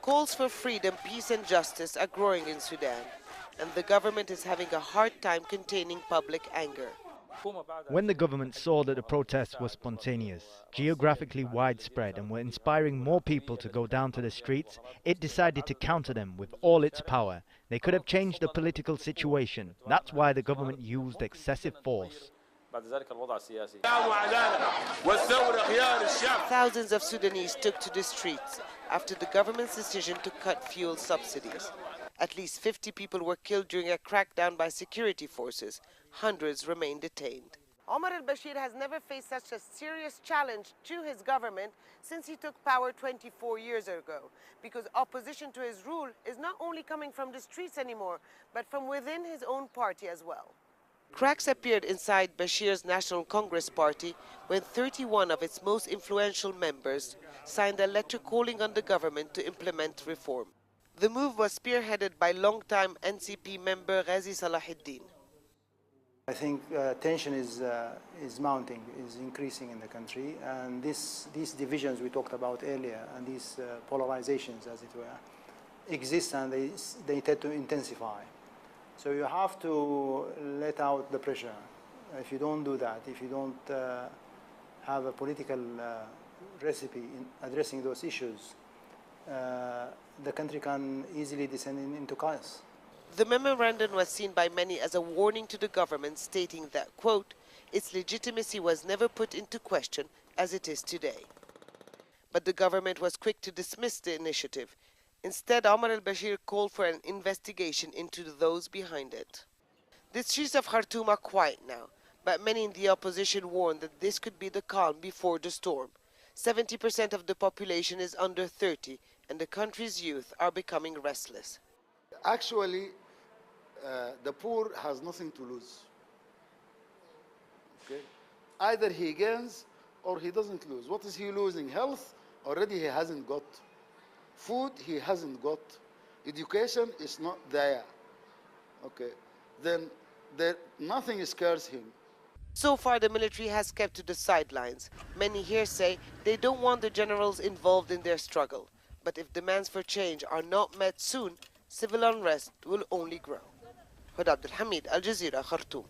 Calls for freedom, peace and justice are growing in Sudan, and the government is having a hard time containing public anger. When the government saw that the protests were spontaneous, geographically widespread and were inspiring more people to go down to the streets, it decided to counter them with all its power. They could have changed the political situation. That's why the government used excessive force. Thousands of Sudanese took to the streets after the government's decision to cut fuel subsidies. At least 50 people were killed during a crackdown by security forces. Hundreds remain detained. Omar al-Bashir has never faced such a serious challenge to his government since he took power 24 years ago, because opposition to his rule is not only coming from the streets anymore, but from within his own party as well. Cracks appeared inside Bashir's National Congress Party when 31 of its most influential members signed a letter calling on the government to implement reform. The move was spearheaded by longtime NCP member Ghazi Salahuddin. I think tension is mounting, is increasing in the country, and these divisions we talked about earlier and these polarizations, as it were, exist, and they tend to intensify. So you have to let out the pressure. If you don't do that, if you don't have a political recipe in addressing those issues, the country can easily descend into chaos. The memorandum was seen by many as a warning to the government, stating that, quote, its legitimacy was never put into question as it is today. But the government was quick to dismiss the initiative. Instead, Omar al-Bashir called for an investigation into those behind it. The streets of Khartoum are quiet now, but many in the opposition warn that this could be the calm before the storm. 70% of the population is under 30, and the country's youth are becoming restless. Actually, the poor has nothing to lose. Okay? Either he gains or he doesn't lose. What is he losing? Health, already he hasn't got. Food, he hasn't got. Education is not there. Okay? Then nothing scares him. So far, the military has kept to the sidelines. Many here say they don't want the generals involved in their struggle. But if demands for change are not met soon, civil unrest will only grow. Huda Abdul Hamid, Al Jazeera, Khartoum.